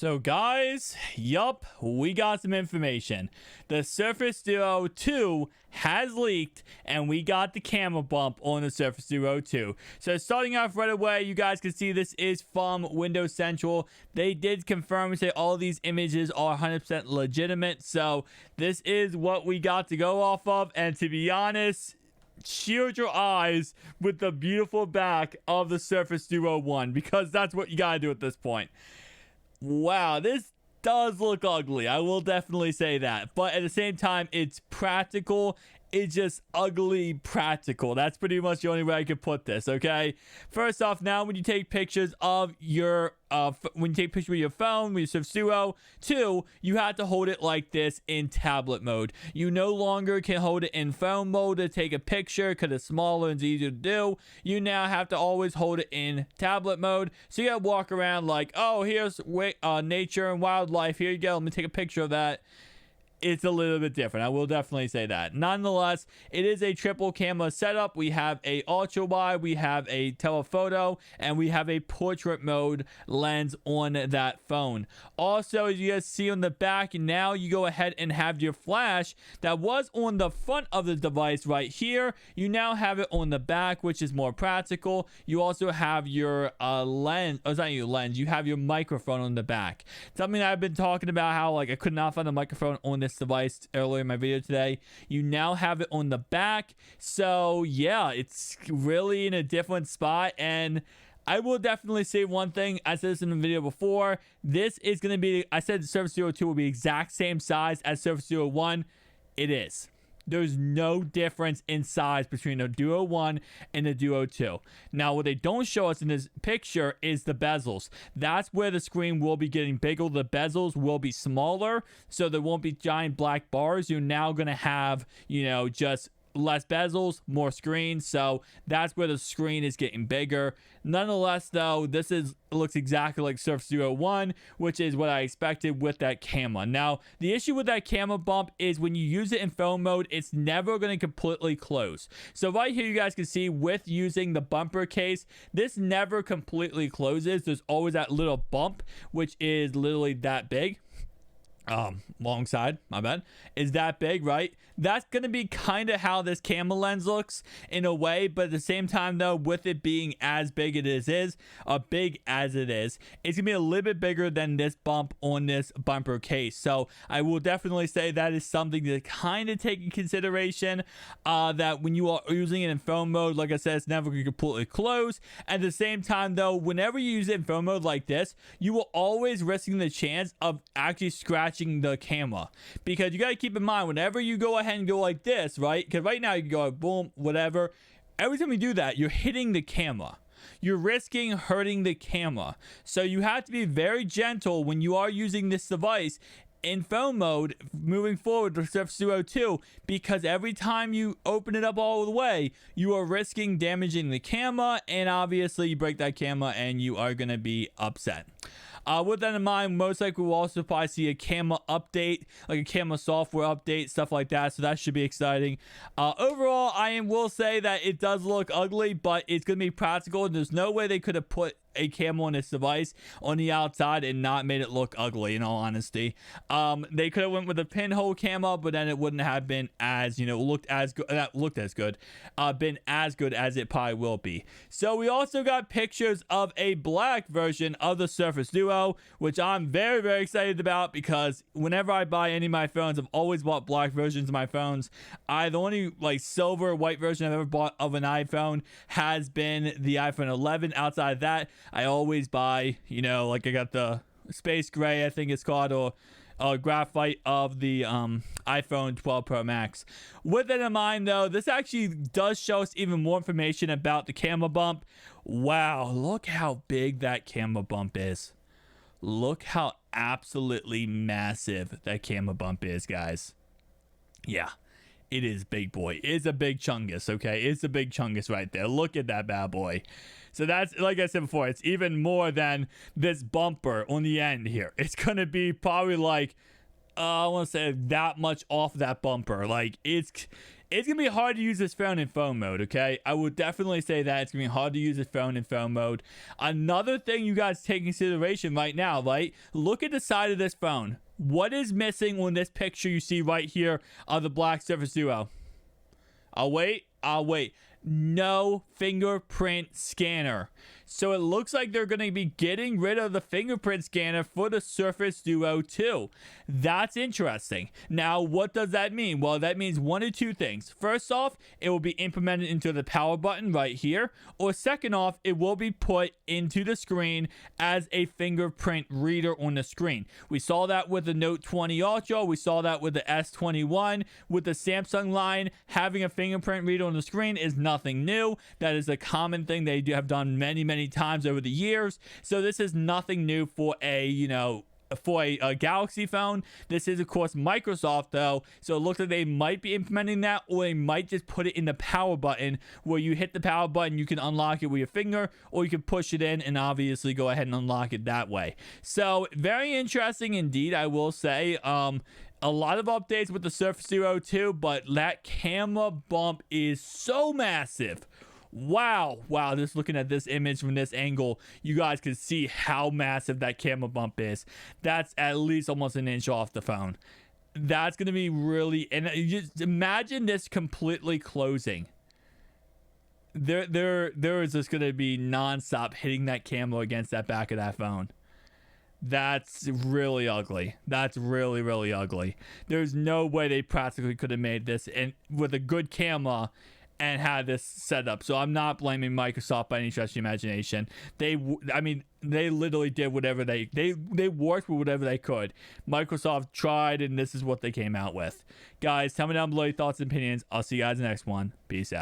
So guys, yup, we got some information. The Surface Duo 2 has leaked and we got the camera bump on the Surface Duo 2. So starting off right away, you guys can see this is from Windows Central. They did confirm and say all of these images are 100% legitimate. So this is what we got to go off of, and to be honest, shield your eyes with the beautiful back of the Surface Duo 1, because that's what you gotta do at this point. Wow, this does look ugly. I will definitely say that. But at the same time, it's practical. It's just ugly practical. That's pretty much the only way I could put this, okay? First off, now when you take pictures of your when you take pictures with your phone, with your Surface Duo 2, you have to hold it like this in tablet mode. You no longer can hold it in phone mode to take a picture because it's smaller and it's easier to do. You now have to always hold it in tablet mode. So you gotta walk around like, oh, here's nature and wildlife. Here you go. Let me take a picture of that. It's a little bit different. I will definitely say that. Nonetheless, it is a triple camera setup. We have a ultra wide, we have a telephoto, and we have a portrait mode lens on that phone. Also, as you guys see on the back, now you go ahead and have your flash that was on the front of the device right here. You now have it on the back, which is more practical. You also have your lens. Oh, it's not your lens. You have your microphone on the back. Something I've been talking about, how like I could not find the microphone on this device earlier in my video today. You now have it on the back. So yeah, it's really in a different spot. And I will definitely say one thing. I said this in the video before. This is going to be, I said the Surface Duo 2 will be exact same size as Surface Duo 1. It is. There's no difference in size between the Duo 1 and the Duo 2. Now, what they don't show us in this picture is the bezels. That's where the screen will be getting bigger. The bezels will be smaller, so there won't be giant black bars. You're now going to have, just less bezels, more screen. So that's where the screen is getting bigger. Nonetheless, though, this looks exactly like Surface Duo 1, which is what I expected with that camera. Now, the issue with that camera bump is when you use it in phone mode, it's never going to completely close. So right here, you guys can see with using the bumper case, this never completely closes. There's always that little bump, which is literally that big. Long side, my bad, is that big, right? That's going to be kind of how this camera lens looks in a way, but at the same time, though, with it being as big as it is, it's going to be a little bit bigger than this bump on this bumper case. So I will definitely say that is something to kind of take in consideration, that when you are using it in phone mode, like I said, it's never going to completely close. At the same time, though, whenever you use it in phone mode like this, you will always risking the chance of actually scratching the camera, because you got to keep in mind, whenever you go ahead and go like this, right? Because right now you can go boom, whatever. Every time you do that, you're hitting the camera. You're risking hurting the camera. So you have to be very gentle when you are using this device in phone mode moving forward with Surface Duo 2, because every time you open it up all the way, you are risking damaging the camera, and obviously you break that camera and you are going to be upset. With that in mind, most likely we'll also probably see a camera update, like a camera software update, stuff like that. So that should be exciting. Overall, will say that it does look ugly, but it's going to be practical. And there's no way they could have put a camera on this device on the outside and not made it look ugly, in all honesty. They could have went with a pinhole camera, but then it wouldn't have been as, looked as good, been as good as it probably will be. So we also got pictures of a black version of the Surface Duo, which I'm very, very excited about, because whenever I buy any of my phones, I've always bought black versions of my phones. The only silver or white version I've ever bought of an iPhone has been the iPhone 11. Outside of that, I always buy, like I got the space gray, I think it's called, or graphite of the iPhone 12 Pro Max. With that in mind, though, this actually does show us even more information about the camera bump. Wow, look how big that camera bump is. Look how absolutely massive that camera bump is, guys. Yeah. It is big boy. It's a big chungus, okay? It's a big chungus right there. Look at that bad boy. So that's, like I said before, it's even more than this bumper on the end here. It's going to be probably like, I want to say that much off that bumper. Like, It's going to be hard to use this phone in phone mode, okay? I would definitely say that it's going to be hard to use this phone in phone mode. Another thing you guys take consideration right now, right? Look at the side of this phone. What is missing on this picture you see right here of the Black Surface Duo? I'll wait. No fingerprint scanner. So it looks like they're going to be getting rid of the fingerprint scanner for the Surface Duo 2. That's interesting. Now, what does that mean? Well, that means one of two things. First off, it will be implemented into the power button right here. Or second off, it will be put into the screen as a fingerprint reader on the screen. We saw that with the Note 20 Ultra. We saw that with the S21. With the Samsung line, having a fingerprint reader on the screen is nothing new. That is a common thing they have done many times over the years. So this is nothing new for a Galaxy phone. This is, of course, Microsoft, though. So it looks like they might be implementing that, or they might just put it in the power button, where you hit the power button, you can unlock it with your finger, or you can push it in and obviously go ahead and unlock it that way. So very interesting indeed, I will say. A lot of updates with the Surface Duo 2, but that camera bump is so massive. Wow, just looking at this image from this angle, you guys can see how massive that camera bump is. That's at least almost an inch off the phone. That's going to be really, and you just imagine this completely closing. There is just going to be nonstop hitting that camera against that back of that phone. That's really ugly. That's really ugly. There's no way they practically could have made this and with a good camera and had this set up. So I'm not blaming Microsoft by any stretch of the imagination. They literally did whatever they worked with whatever they could. Microsoft tried, and this is what they came out with. Guys, tell me down below your thoughts and opinions. I'll see you guys in the next one. Peace out.